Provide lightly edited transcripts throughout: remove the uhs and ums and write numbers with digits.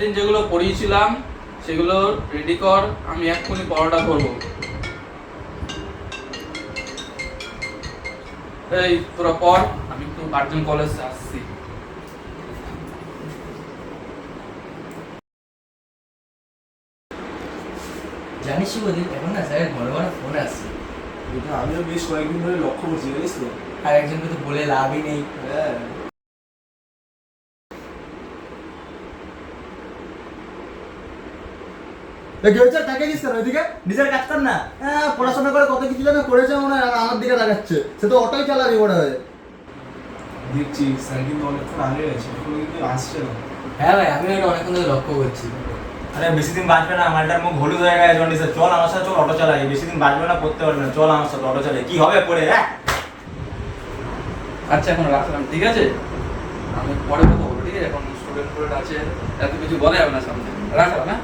দিন যেগুলো পড়িয়েছিলাম সেগুলো রেডি কর, আমি এক্ষুনি পড়াটা করবো। এই তোরা পড়, আমি একটু আর্জেন্ট কলেজে আসছি। জানিস বদিন এখন না স্যার ঘন ঘন ফোন আসছে। এটা আমিও বেশ কয়েকদিন ধরে লক্ষ্য করছি, জানিস তো। আর একজনকে তো বলে লাভই নেই। হ্যাঁ, কি হয়েছে? তাকে দিস কেন ওইদিকে? নিজের কাজ কর না। পড়াশোনা করে কত কিছু যেন করেছে মনে হয়, আমার দিকে তাকাচ্ছে। সে তো অটোই চালাবি মনে হয়। দেখছি স্যার কিন্তু অনেকক্ষণ আগে গেছে, এখনো কিন্তু আসছে না। হ্যাঁ ভাই, আমি এটা অনেকক্ষণ ধরে লক্ষ্য করছি। আরে বেশি দিন বাঁচবে না, মালটার মুখ হলুদ হয়ে গেছে জন্ডিসে। চল আমার সাথে, চল অটো চালাই। বেশি দিন বাঁচবে না, পড়তে পারবে না। চল আমার সাথে অটো চালাই, কি হবে পড়ে? হ্যাঁ আচ্ছা এখন রাখলাম, ঠিক আছে? আমি পরে কথা বলবো, ঠিক আছে? এখন স্টুডেন্ট আছে, এত কিছু বলে যাবে না সামনে। রাখলাম, হ্যাঁ?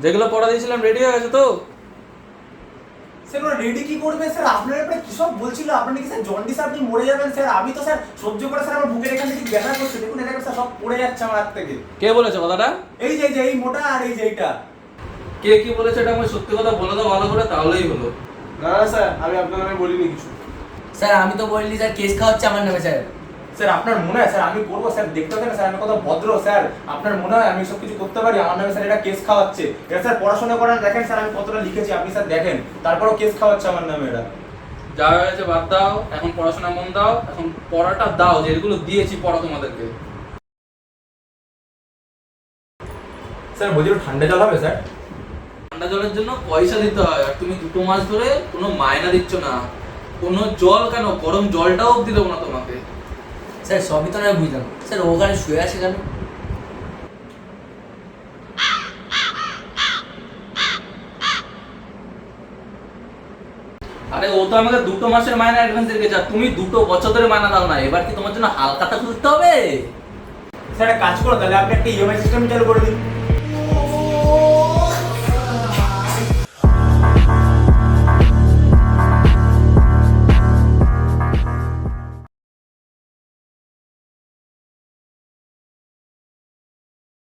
যেগুলো পড়া দিয়েছিলাম রেডি হয়ে গেছে তো? স্যার ওরা রেডি কি করবে স্যার? আপনার ব্যাপারে কি সব বলছিল? আপনি কি স্যার জন্ডিস, আপনি মরে যাবেন স্যার? আমি তো স্যার সহ্য করে স্যার আমার বুকের এখান থেকে ব্যথা করছে। দেখুন এটা স্যার সব পড়ে যাচ্ছে আমার হাত থেকে। কে বলেছে কথাটা? এই যে এই মোটা আর এই যে এইটা। কে কি বলেছে এটা আমি সত্যি কথা বলে দাও ভালো করে, তাহলেই হলো। না না স্যার, আমি আপনার নামে বলিনি কিছু। স্যার আমি তো বলিনি স্যার, কেস খাওয়াচ্ছে আমার নামে স্যার। স্যার আপনার মনে হয় স্যার আমি করবো? স্যার দেখতে পাচ্ছেন স্যার আমি কত ভদ্র। স্যার আপনার মনে হয় আমি সব কিছু করতে পারি? আমার নামে স্যার এটা কেস খাওয়াচ্ছে। এটা স্যার পড়াশোনা করেন, দেখেন স্যার আমি কতটা লিখেছি, আপনি স্যার দেখেন, তারপরও কেস খাওয়াচ্ছে আমার নামে এটা। যা হয়েছে বাদ দাও, এখন পড়াশোনা মন দাও, এখন পড়াটা দাও, যেগুলো দিয়েছি পড়া তোমাদেরকে। স্যার বলছি ঠান্ডা জল হবে স্যার? ঠান্ডা জলের জন্য পয়সা দিতে হয়, আর তুমি 2 মাস ধরে কোনো মায়না দিচ্ছ না। কোনো জল কেন, গরম জলটাও অব্দি দেবো না তোমাকে। স্যার সবই তো নয় বুঝলাম, স্যার ওখানে শুয়ে আছে কেন? আরে ও তো আমাকে 2 মাসের মায়না অ্যাডভান্স দিয়ে গেছে, আর তুমি 2 বছর ধরে মায়না দাও না। এবার কি তোমার জন্য হালকাটা খুলতে হবে? স্যার একটা কাজ করো তাহলে, আপনি একটা ইএমআই সিস্টেম চালু করে দিন।